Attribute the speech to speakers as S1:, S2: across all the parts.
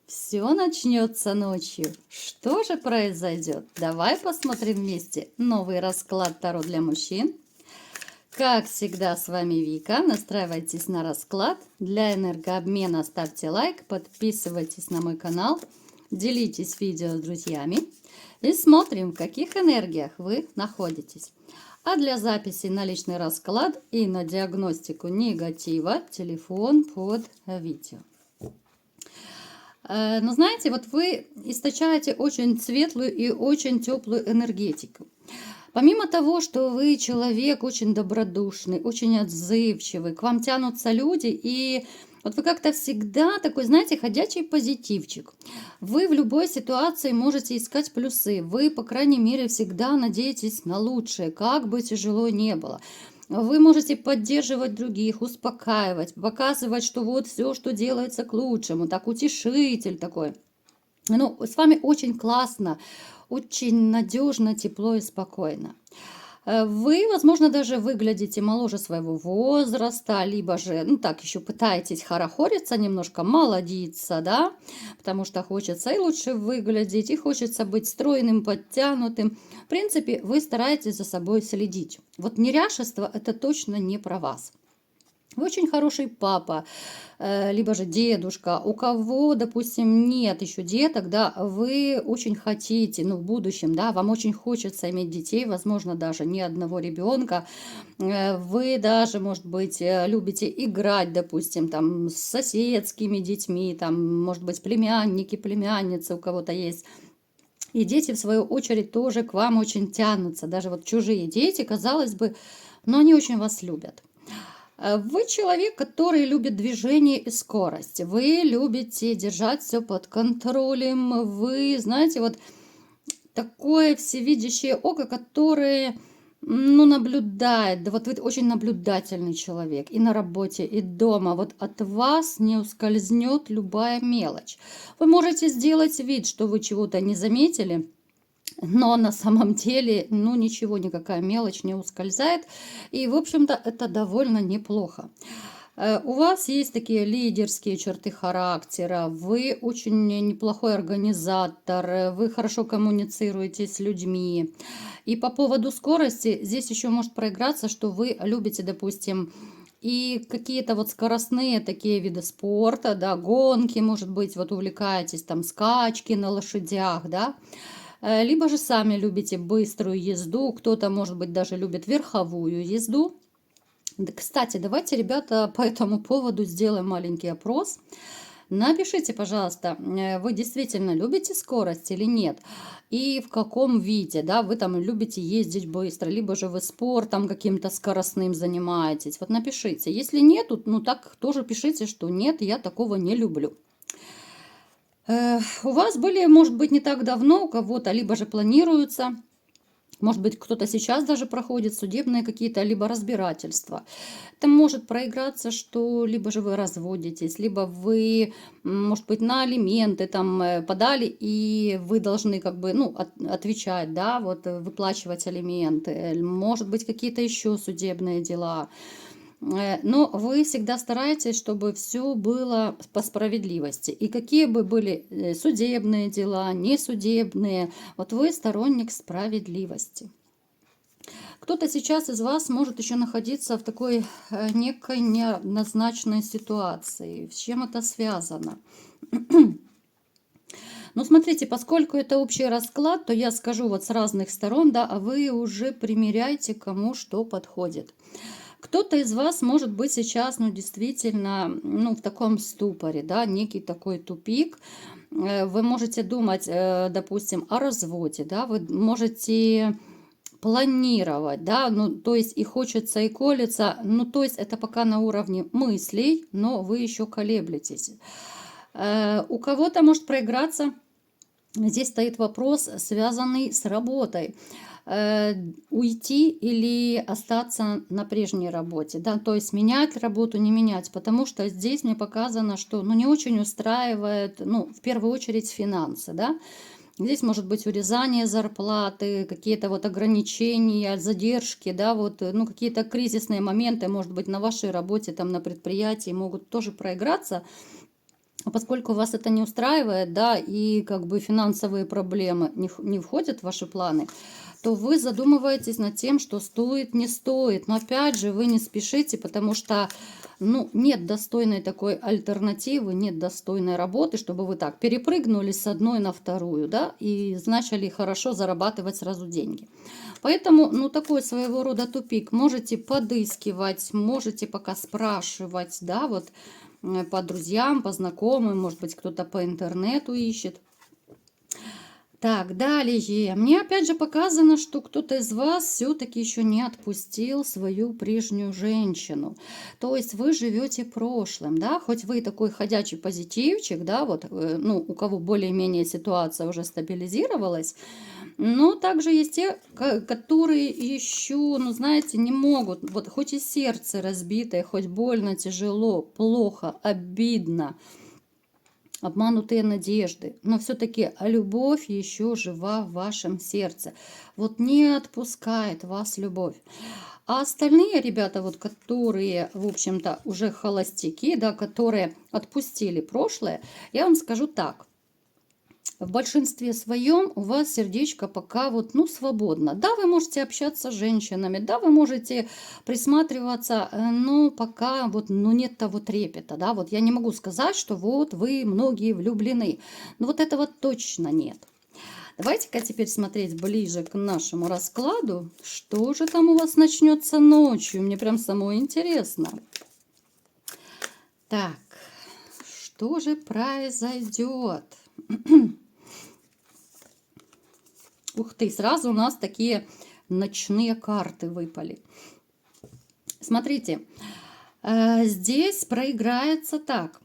S1: Все начнется ночью. Что же произойдет? Давай посмотрим вместе новый расклад Таро для мужчин. Как всегда, с вами Вика. Настраивайтесь на расклад. Для энергообмена ставьте лайк, подписывайтесь на мой канал, делитесь видео с друзьями и смотрим, в каких энергиях вы находитесь. А для записи на личный расклад и на диагностику негатива телефон под видео. Но знаете, вот вы источаете очень светлую и очень теплую энергетику. Помимо того, что вы человек очень добродушный, очень отзывчивый, к вам тянутся люди, и вот вы как-то всегда такой, знаете, ходячий позитивчик. Вы в любой ситуации можете искать плюсы. Вы, по крайней мере, всегда надеетесь на лучшее, как бы тяжело не было. Вы можете поддерживать других, успокаивать, показывать, что вот все, что делается к лучшему, так утешитель такой. Ну, с вами очень классно, очень надежно, тепло и спокойно. Вы, возможно, даже выглядите моложе своего возраста, либо же, ну так, еще пытаетесь хорохориться, немножко молодиться, да, потому что хочется и лучше выглядеть, и хочется быть стройным, подтянутым. В принципе, вы стараетесь за собой следить. Вот неряшество – это точно не про вас. Вы очень хороший папа, либо же дедушка. У кого, допустим, нет еще деток, да, вы очень хотите, ну, в будущем, да, вам очень хочется иметь детей, возможно, даже не одного ребенка. Вы даже, может быть, любите играть, допустим, там, с соседскими детьми, там, может быть, племянники, племянницы у кого-то есть. И дети, в свою очередь, тоже к вам очень тянутся. Даже вот чужие дети, казалось бы, но они очень вас любят. Вы человек, который любит движение и скорость. Вы любите держать все под контролем. Вы, знаете, вот такое всевидящее око, которое, ну, наблюдает. Да вот вы очень наблюдательный человек и на работе, и дома. Вот от вас не ускользнет любая мелочь. Вы можете сделать вид, что вы чего-то не заметили, но на самом деле, ну, ничего, никакая мелочь не ускользает. И, в общем-то, это довольно неплохо. У вас есть такие лидерские черты характера, вы очень неплохой организатор, вы хорошо коммуницируете с людьми. И по поводу скорости, здесь еще может проиграться, что вы любите, допустим, и какие-то вот скоростные такие виды спорта, да, гонки, может быть, вот увлекаетесь там скачки на лошадях, да. Либо же сами любите быструю езду, кто-то, может быть, даже любит верховую езду. Кстати, давайте, ребята, по этому поводу сделаем маленький опрос. Напишите, пожалуйста, вы действительно любите скорость или нет? И в каком виде, да, вы там любите ездить быстро, либо же вы спортом каким-то скоростным занимаетесь. Вот напишите. Если нет, ну так тоже пишите, что нет, я такого не люблю. У вас были, может быть, не так давно у кого-то, либо же планируются, может быть, кто-то сейчас даже проходит судебные какие-то, либо разбирательства. Это может проиграться, что либо же вы разводитесь, либо вы, может быть, на алименты там подали, и вы должны как бы, ну, отвечать, да, вот выплачивать алименты. Может быть, какие-то еще судебные дела. Но вы всегда стараетесь, чтобы все было по справедливости. И какие бы были судебные дела, несудебные, вот вы сторонник справедливости. Кто-то сейчас из вас может еще находиться в такой некой неоднозначной ситуации. С чем это связано? Ну, смотрите, поскольку это общий расклад, то я скажу вот с разных сторон, да, а вы уже примеряйте, кому что подходит. Кто-то из вас может быть сейчас, ну, действительно, ну, в таком ступоре, да, некий такой тупик. Вы можете думать, допустим, о разводе, да, вы можете планировать, да, ну, то есть и хочется, и колется, ну, то есть это пока на уровне мыслей, но вы еще колеблетесь. У кого-то может проиграться, здесь стоит вопрос, связанный с работой. Уйти или остаться на прежней работе, да, то есть менять работу, не менять, потому что здесь мне показано, что, ну, не очень устраивает, ну, в первую очередь финансы, да. Здесь может быть урезание зарплаты, какие-то вот ограничения, задержки, да, вот, ну, какие-то кризисные моменты, может быть, на вашей работе, там, на предприятии могут тоже проиграться. А поскольку вас это не устраивает, да, и как бы финансовые проблемы не входят в ваши планы, то вы задумываетесь над тем, что стоит, не стоит. Но опять же, вы не спешите, потому что, ну, нет достойной такой альтернативы, нет достойной работы, чтобы вы так перепрыгнули с одной на вторую, да, и начали хорошо зарабатывать сразу деньги. Поэтому, ну, такой своего рода тупик. Можете подыскивать, можете пока спрашивать, да, вот по друзьям, по знакомым, может быть, кто-то по интернету ищет. Так, далее. Мне опять же показано, что кто-то из вас все-таки еще не отпустил свою прежнюю женщину. То есть вы живете прошлым, да, хоть вы такой ходячий позитивчик, да, вот, ну, у кого более-менее ситуация уже стабилизировалась, но также есть те, которые еще, ну, знаете, не могут, вот хоть и сердце разбитое, хоть больно, тяжело, плохо, обидно, обманутые надежды, но все-таки любовь еще жива в вашем сердце. Вот не отпускает вас любовь. А остальные ребята, вот которые, в общем-то, уже холостяки, да, которые отпустили прошлое, я вам скажу так. В большинстве своем у вас сердечко пока вот, ну, свободно. Да, вы можете общаться с женщинами, да, вы можете присматриваться, но пока вот, ну, нет того трепета, да, вот я не могу сказать, что вот вы многие влюблены, но вот этого точно нет. Давайте-ка теперь смотреть ближе к нашему раскладу, что же там у вас начнется ночью, мне прям самое интересно. Так, что же произойдет? Ух ты, сразу у нас такие ночные карты выпали. Смотрите, здесь проиграется так.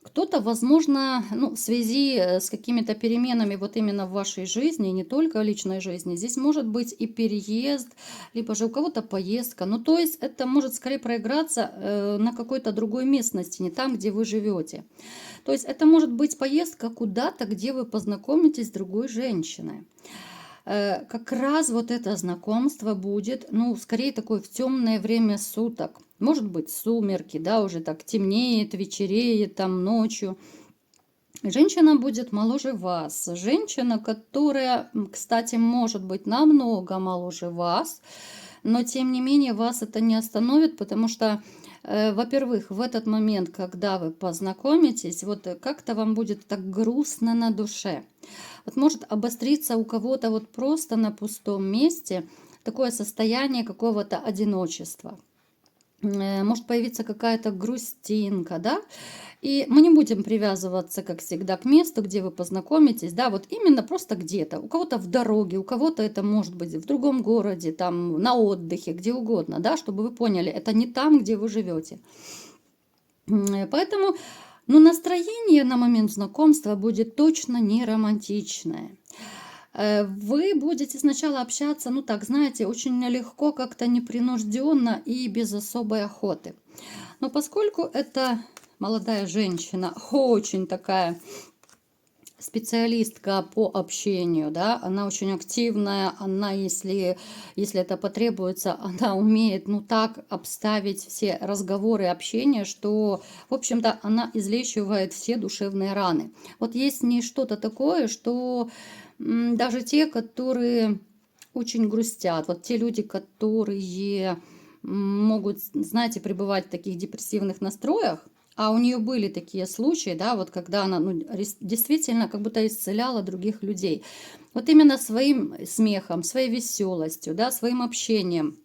S1: Кто-то, возможно, ну, в связи с какими-то переменами вот именно в вашей жизни, не только в личной жизни, здесь может быть и переезд, либо же у кого-то поездка. Ну, то есть это может скорее проиграться на какой-то другой местности, не там, где вы живете. То есть это может быть поездка куда-то, где вы познакомитесь с другой женщиной. Как раз вот это знакомство будет, ну, скорее такое в темное время суток. Может быть, сумерки, да, уже так темнеет, вечереет там ночью. Женщина будет моложе вас. Женщина, которая, кстати, может быть намного моложе вас, но тем не менее вас это не остановит, потому что, во-первых, в этот момент, когда вы познакомитесь, вот как-то вам будет так грустно на душе. Вот может обостриться у кого-то вот просто на пустом месте такое состояние какого-то одиночества. Может появиться какая-то грустинка, да? И мы не будем привязываться, как всегда, к месту, где вы познакомитесь, да, вот именно просто где-то. У кого-то в дороге, у кого-то это может быть в другом городе, там, на отдыхе, где угодно, да, чтобы вы поняли, это не там, где вы живете. Поэтому, ну, настроение на момент знакомства будет точно не романтичное. Вы будете сначала общаться, ну так, знаете, очень легко, как-то непринужденно и без особой охоты. Но поскольку это молодая женщина, очень такая специалистка по общению, да, она очень активная, она, если это потребуется, она умеет, ну, так обставить все разговоры, общения, что, в общем-то, она излечивает все душевные раны. Вот есть не что-то такое, что даже те, которые очень грустят, вот те люди, которые могут, знаете, пребывать в таких депрессивных настроях, а у нее были такие случаи, да, вот когда она, ну, действительно как будто исцеляла других людей. Вот именно своим смехом, своей веселостью, да, своим общением.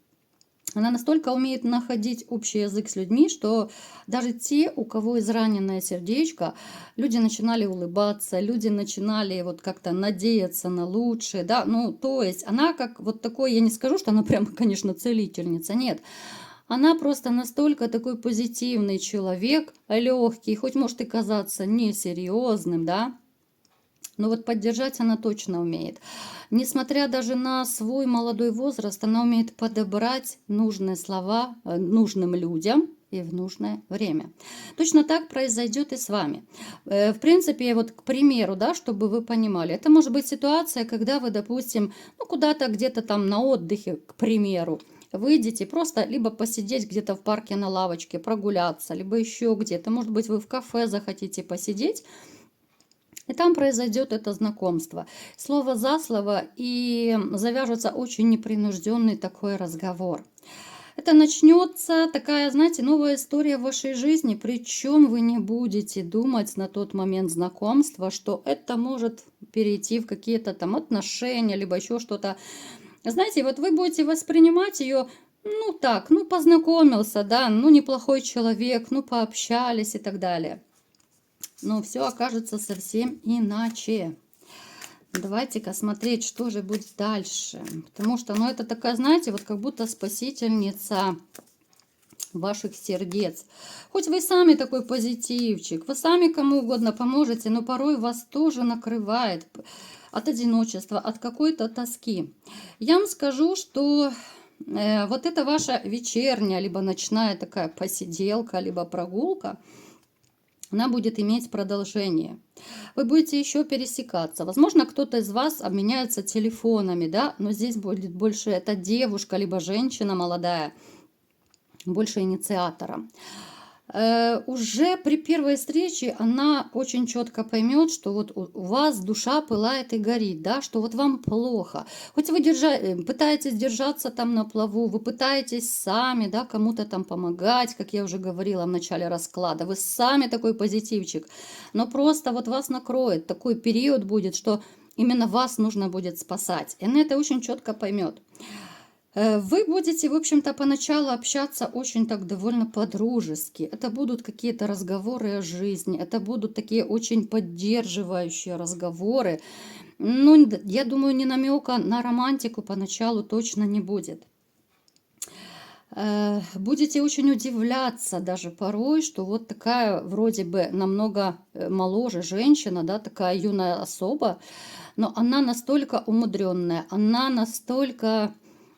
S1: Она настолько умеет находить общий язык с людьми, что даже те, у кого израненное сердечко, люди начинали улыбаться, люди начинали вот как-то надеяться на лучшее, да, ну, то есть она как вот такой, я не скажу, что она прям, конечно, целительница, нет, она просто настолько такой позитивный человек, легкий, хоть может и казаться несерьезным, да, но вот поддержать она точно умеет. Несмотря даже на свой молодой возраст, она умеет подобрать нужные слова нужным людям и в нужное время. Точно так произойдет и с вами. В принципе, вот к примеру, да, чтобы вы понимали, это может быть ситуация, когда вы, допустим, ну, куда-то где-то там на отдыхе, к примеру, выйдете просто либо посидеть где-то в парке на лавочке, прогуляться, либо еще где-то. Может быть, вы в кафе захотите посидеть, и там произойдет это знакомство. Слово за слово, и завяжется очень непринужденный такой разговор. Это начнется такая, знаете, новая история в вашей жизни, причем вы не будете думать на тот момент знакомства, что это может перейти в какие-то там отношения, либо еще что-то. Знаете, вот вы будете воспринимать ее, ну так, ну познакомился, да, ну неплохой человек, ну пообщались и так далее. Но все окажется совсем иначе. Давайте-ка смотреть, что же будет дальше. Потому что, ну, это такая, знаете, вот как будто спасительница ваших сердец. Хоть вы сами такой позитивчик, вы сами кому угодно поможете, но порой вас тоже накрывает от одиночества, от какой-то тоски. Я вам скажу, что вот эта ваша вечерняя, либо ночная такая посиделка, либо прогулка, она будет иметь продолжение. Вы будете еще пересекаться. Возможно, кто-то из вас обменяется телефонами, да, но здесь будет больше эта девушка, либо женщина молодая, больше инициатора. Уже при первой встрече она очень четко поймет, что вот у вас душа пылает и горит, да, что вот вам плохо. Хоть вы пытаетесь держаться там на плаву, вы пытаетесь сами, да, кому-то там помогать, как я уже говорила в начале расклада, вы сами такой позитивчик, но просто вот вас накроет, такой период будет, что именно вас нужно будет спасать. И она это очень четко поймет. Вы будете, в общем-то, поначалу общаться очень так довольно по-дружески. Это будут какие-то разговоры о жизни, это будут такие очень поддерживающие разговоры. Ну, я думаю, ни намека на романтику поначалу точно не будет. Будете очень удивляться даже порой, что вот такая вроде бы намного моложе женщина, да, такая юная особа, но она настолько умудренная, она настолько...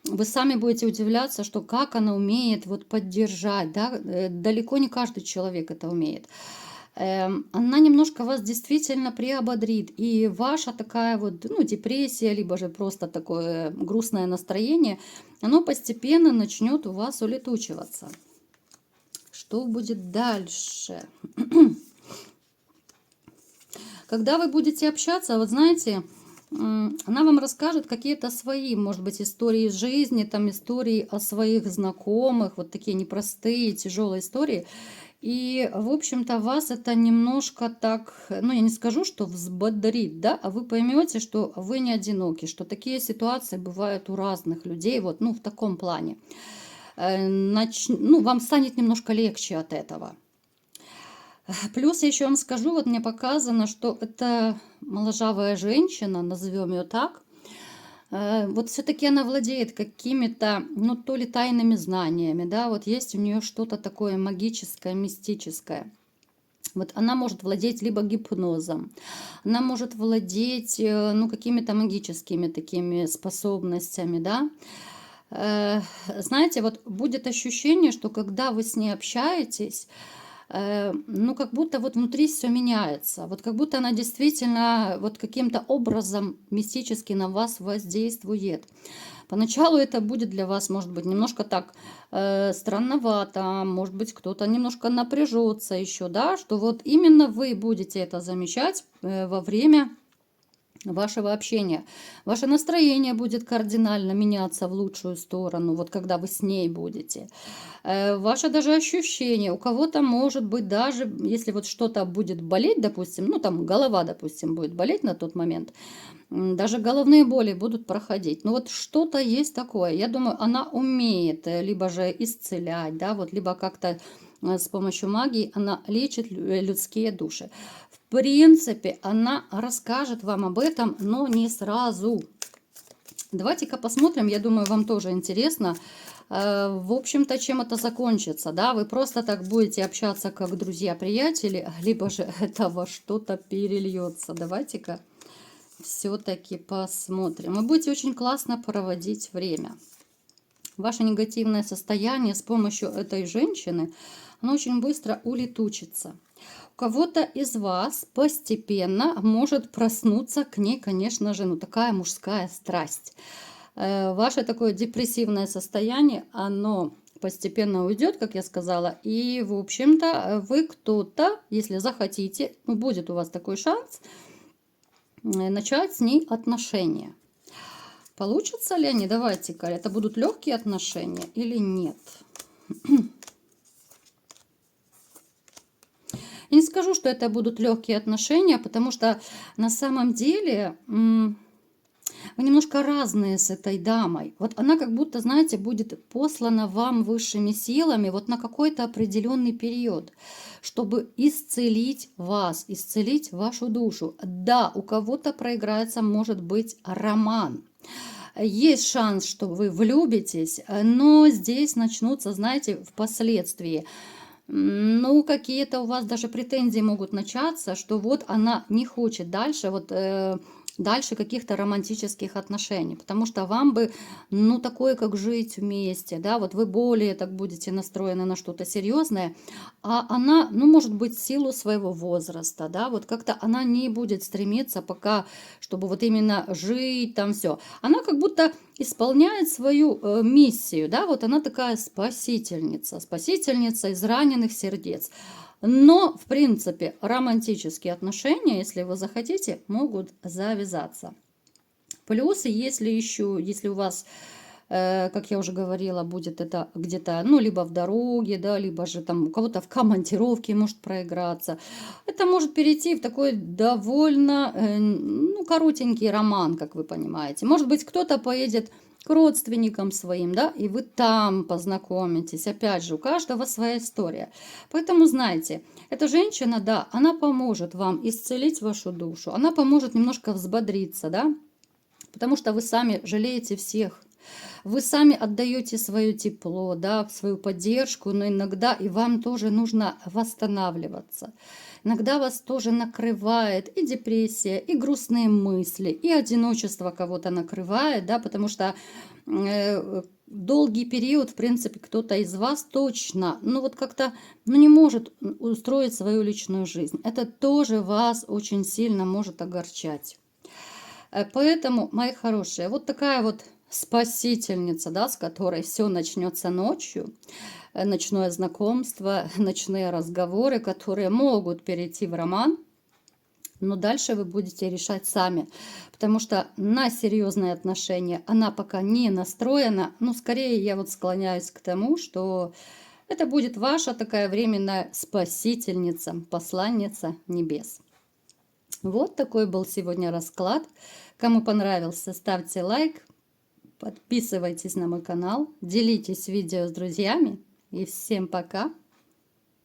S1: Вы сами будете удивляться, что как она умеет вот поддержать, да, далеко не каждый человек это умеет. Она немножко вас действительно приободрит, и ваша такая вот, ну, депрессия, либо же просто такое грустное настроение, оно постепенно начнет у вас улетучиваться. Что будет дальше? Когда вы будете общаться, вот знаете... Она вам расскажет какие-то свои, может быть, истории из жизни, там истории о своих знакомых, вот такие непростые, тяжелые истории. И, в общем-то, вас это немножко так, ну, я не скажу, что взбодрит, да, а вы поймете, что вы не одиноки, что такие ситуации бывают у разных людей, вот, ну, в таком плане. Ну, вам станет немножко легче от этого. Плюс я еще вам скажу, вот мне показано, что это моложавая женщина, назовем ее так, вот все-таки она владеет какими-то, ну, то ли тайными знаниями, да, вот есть у нее что-то такое магическое, мистическое. Вот она может владеть либо гипнозом, она может владеть, ну, какими-то магическими такими способностями, да. Знаете, вот будет ощущение, что когда вы с ней общаетесь, ну, как будто вот внутри все меняется. Вот как будто она действительно вот каким-то образом мистически на вас воздействует. Поначалу это будет для вас, может быть, немножко так странновато, может быть, кто-то немножко напряжется еще, да, что вот именно вы будете это замечать во время вашего общения. Ваше настроение будет кардинально меняться в лучшую сторону, вот когда вы с ней будете. Ваше даже ощущение, у кого-то может быть даже, если вот что-то будет болеть, допустим, ну там голова, допустим, будет болеть на тот момент, даже головные боли будут проходить. Ну вот что-то есть такое. Я думаю, она умеет либо же исцелять, да, вот, либо как-то с помощью магии она лечит людские души. В принципе, она расскажет вам об этом, но не сразу. Давайте-ка посмотрим, я думаю, вам тоже интересно, в общем-то, чем это закончится, да, вы просто так будете общаться, как друзья-приятели, либо же это во что-то перельется. Давайте-ка все-таки посмотрим. Вы будете очень классно проводить время. Ваше негативное состояние с помощью этой женщины, оно очень быстро улетучится. У кого-то из вас постепенно может проснуться к ней, конечно же, ну такая мужская страсть. Ваше такое депрессивное состояние, оно постепенно уйдет, как я сказала, и, в общем-то, вы кто-то, если захотите, ну, будет у вас такой шанс, начать с ней отношения. Получится ли они? Давайте-ка, это будут легкие отношения или нет? Я не скажу, что это будут легкие отношения, потому что на самом деле вы немножко разные с этой дамой. Вот она как будто, знаете, будет послана вам высшими силами вот на какой-то определенный период, чтобы исцелить вас, исцелить вашу душу. Да, у кого-то проиграется, может быть, роман. Есть шанс, что вы влюбитесь, но здесь начнутся, знаете, впоследствии. Ну, какие-то у вас даже претензии могут начаться, что вот она не хочет дальше, дальше каких-то романтических отношений, потому что вам бы, ну, такое, как жить вместе, да, вот вы более так будете настроены на что-то серьезное, а она, ну, может быть, в силу своего возраста, да, вот как-то она не будет стремиться пока, чтобы вот именно жить там все. Она как будто исполняет свою миссию, да, вот она такая спасительница, спасительница из раненых сердец. Но, в принципе, романтические отношения, если вы захотите, могут завязаться. Плюс, если у вас, как я уже говорила, будет это где-то, ну, либо в дороге, да, либо же там у кого-то в командировке может проиграться, это может перейти в такой довольно, ну, коротенький роман, как вы понимаете. Может быть, кто-то поедет к родственникам своим, да, и вы там познакомитесь. Опять же, у каждого своя история. Поэтому, знаете, эта женщина, да, она поможет вам исцелить вашу душу, она поможет немножко взбодриться, да, потому что вы сами жалеете всех. Вы сами отдаете свое тепло, да, свою поддержку, но иногда и вам тоже нужно восстанавливаться. Иногда вас тоже накрывает и депрессия, и грустные мысли, и одиночество кого-то накрывает, да, потому что долгий период, в принципе, кто-то из вас точно, ну вот как-то, ну не может устроить свою личную жизнь. Это тоже вас очень сильно может огорчать. Поэтому, мои хорошие, вот такая вот спасительница, да, с которой все начнется ночью, ночное знакомство, ночные разговоры, которые могут перейти в роман, но дальше вы будете решать сами, потому что на серьезные отношения она пока не настроена. Ну, скорее я вот склоняюсь к тому, что это будет ваша такая временная спасительница, посланница небес. Вот такой был сегодня расклад. Кому понравился, ставьте лайк, подписывайтесь на мой канал, делитесь видео с друзьями. И всем пока!